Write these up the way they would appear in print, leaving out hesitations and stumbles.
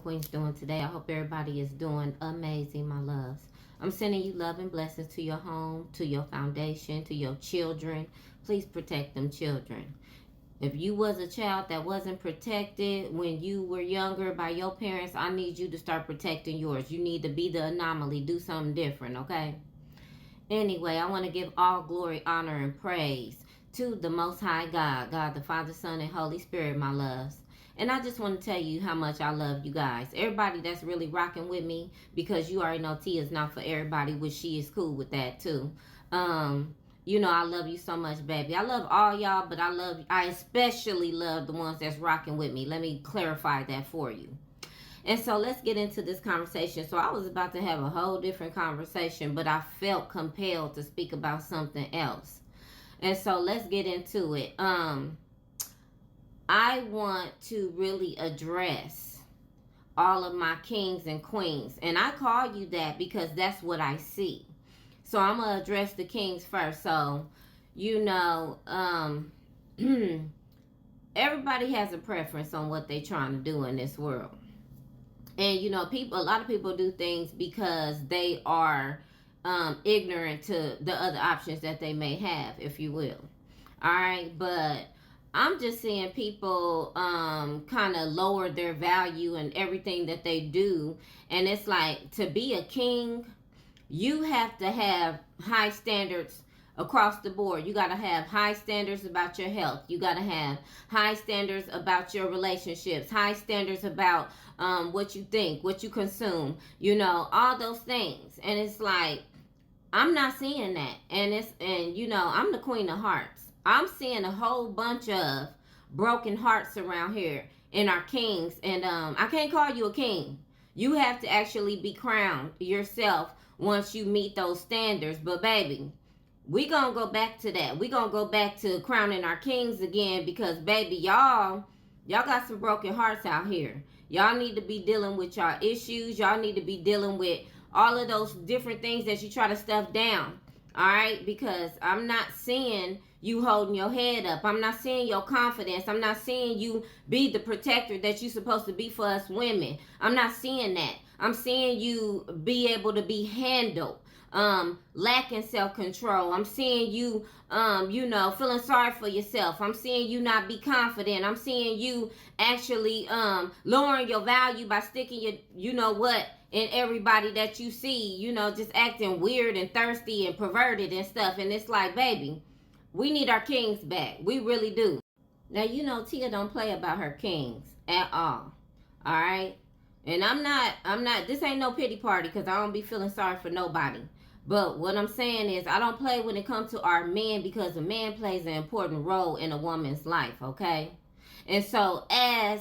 and queens doing today? I hope everybody is doing amazing, my loves. I'm sending you love and blessings to your home, to your foundation, to your children. Please protect them children. If you was a child that wasn't protected when you were younger by your parents, I need you to start protecting yours. You need to be the anomaly. Do something different, okay? Anyway, I want to give all glory, honor, and praise to the Most High God, God the Father, Son, and Holy Spirit, my loves. And I just want to tell you how much I love you guys. Everybody that's really rocking with me, because you already know T is not for everybody, which she is cool with that too. You know, I love you so much, baby. I love all y'all, but I especially love the ones that's rocking with me. Let me clarify that for you. And so let's get into this conversation. So I was about to have a whole different conversation, but I felt compelled to speak about something else. And so let's get into it. I want to really address all of my kings and queens. And I call you that because that's what I see. So I'm going to address the kings first. So, you know, everybody has a preference on what they're trying to do in this world. And, you know, a lot of people do things because they are ignorant to the other options that they may have, if you will. All right. But I'm just seeing people kind of lower their value in everything that they do. And it's like, to be a king, you have to have high standards across the board. You got to have high standards about your health. You got to have high standards about your relationships, high standards about what you think, what you consume, you know, all those things. And it's like, I'm not seeing that. And you know, I'm the queen of hearts. I'm seeing a whole bunch of broken hearts around here in our kings. And I can't call you a king. You have to actually be crowned yourself once you meet those standards. But baby, we gonna go back to that. We gonna go back to crowning our kings again, because baby, y'all got some broken hearts out here. Y'all need to be dealing with y'all issues. Y'all need to be dealing with all of those different things that you try to stuff down. All right, because I'm not seeing you holding your head up. I'm not seeing your confidence. I'm not seeing you be the protector that you're supposed to be for us women. I'm not seeing that. I'm seeing you be able to be handled, lacking self-control. I'm seeing you, you know, feeling sorry for yourself. I'm seeing you not be confident. I'm seeing you actually lowering your value by sticking your, you know what, in everybody that you see, you know, just acting weird and thirsty and perverted and stuff. And it's like, baby, we need our kings back. We really do. Now, you know, Tia don't play about her kings at all. All right. And I'm not, this ain't no pity party, because I don't be feeling sorry for nobody. But what I'm saying is, I don't play when it comes to our men, because a man plays an important role in a woman's life, okay? And so as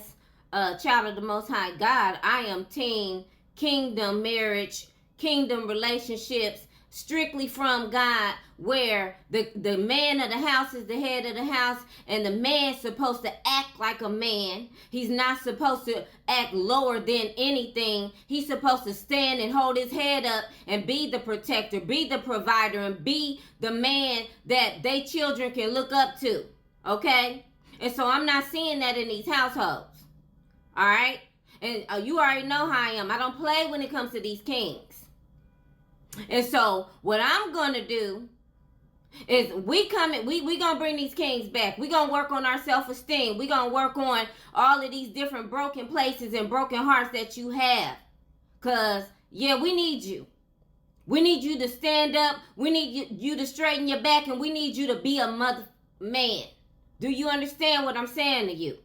a child of the Most High God, I am team kingdom marriage, kingdom relationships, strictly from God, where the man of the house is the head of the house, and the man's supposed to act like a man. He's not supposed to act lower than anything. He's supposed to stand and hold his head up and be the protector, be the provider, and be the man that they children can look up to, okay? And so I'm not seeing that in these households, all right? And you already know how I am. I don't play when it comes to these kings. And so what I'm going to do is we going to bring these kings back. We going to work on our self-esteem. We going to work on all of these different broken places and broken hearts that you have. Because, yeah, we need you. We need you to stand up. We need you to straighten your back. And we need you to be a mother man. Do you understand what I'm saying to you?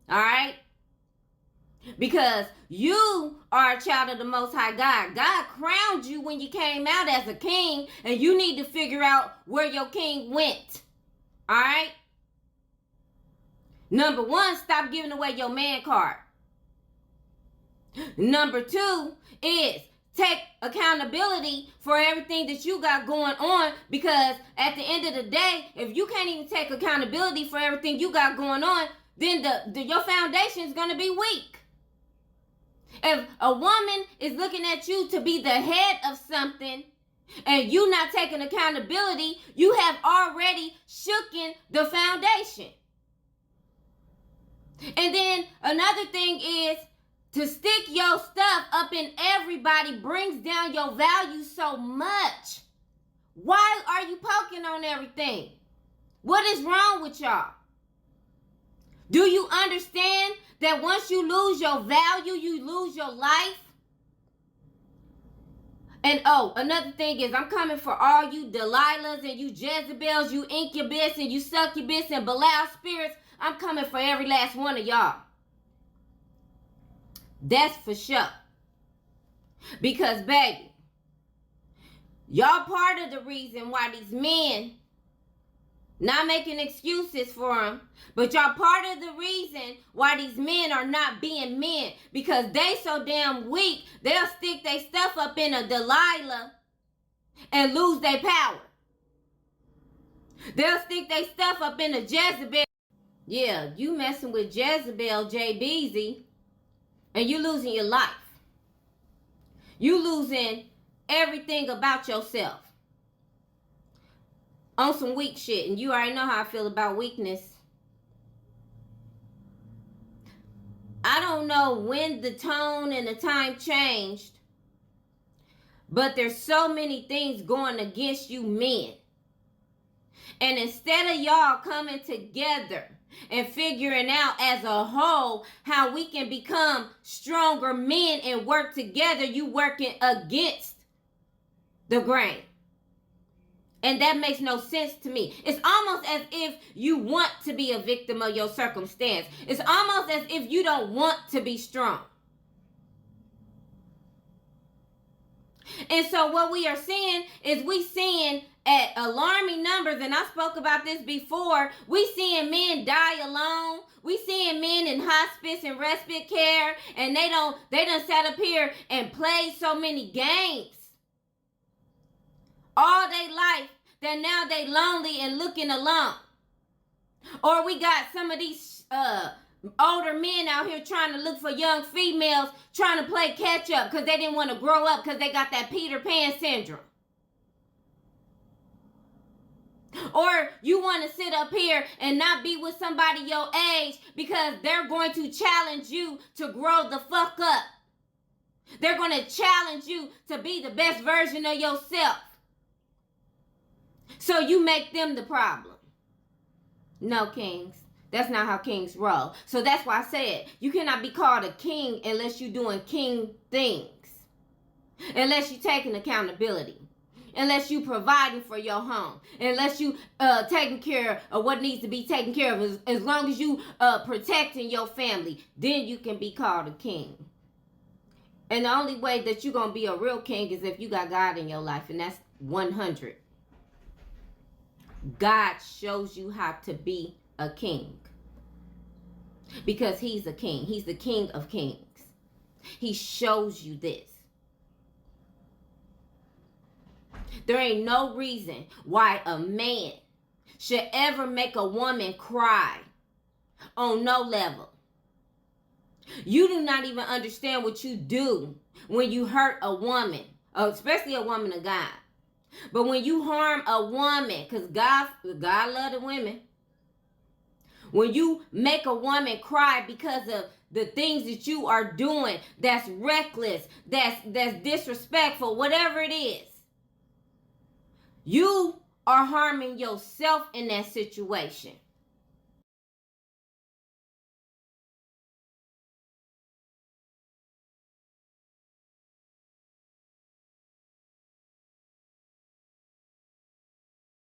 All right? Because you are a child of the Most High God. God crowned you when you came out as a king, and you need to figure out where your king went. All right? Number one, stop giving away your man card. Number two is take accountability for everything that you got going on, because at the end of the day, if you can't even take accountability for everything you got going on, then your foundation is going to be weak. If a woman is looking at you to be the head of something and you not taking accountability, you have already shooken the foundation. And then another thing is, To stick your stuff up in everybody brings down your value so much. Why are you poking on everything? What is wrong with y'all? Do you understand that once you lose your value, you lose your life? And oh, another thing is, I'm coming for all you Delilahs and you Jezebels, you Incubus and you Succubus and Belial spirits. I'm coming for every last one of y'all. That's for sure. Because, baby, y'all part of the reason why these men, not making excuses for them, but y'all part of the reason why these men are not being men, because they so damn weak, they'll stick their stuff up in a Delilah and lose their power. They'll stick their stuff up in a Jezebel. Yeah, you messing with Jezebel, JBZ, and you losing your life. You losing everything about yourself on some weak shit, and you already know how I feel about weakness. I don't know when the tone and the time changed, but there's so many things going against you men. And instead of y'all coming together and figuring out as a whole how we can become stronger men and work together, you working against the grain. And that makes no sense to me. It's almost as if you want to be a victim of your circumstance. It's almost as if you don't want to be strong. And so what we are seeing is we seeing at alarming numbers, and I spoke about this before, we seeing men die alone. We seeing men in hospice and respite care, and they done sat up here and played so many games all day life that now they lonely and looking alone. Or we got some of these older men out here trying to look for young females, trying to play catch up because they didn't want to grow up because they got that Peter Pan syndrome. Or you want to sit up here and not be with somebody your age because they're going to challenge you to grow the fuck up. They're going to challenge you to be the best version of yourself. So you make them the problem. No, kings. That's not how kings roll. So that's why I said you cannot be called a king unless you're doing king things. Unless you're taking accountability. Unless you providing for your home. Unless you taking care of what needs to be taken care of. As long as you protecting your family, then you can be called a king. And the only way that you're going to be a real king is if you got God in your life. And that's 100. God shows you how to be a king. Because he's a king. He's the King of Kings. He shows you this. There ain't no reason why a man should ever make a woman cry on no level. You do not even understand what you do when you hurt a woman, especially a woman of God. But when you harm a woman, because God loves the women. When you make a woman cry because of the things that you are doing, that's reckless, that's disrespectful, whatever it is, you are harming yourself in that situation.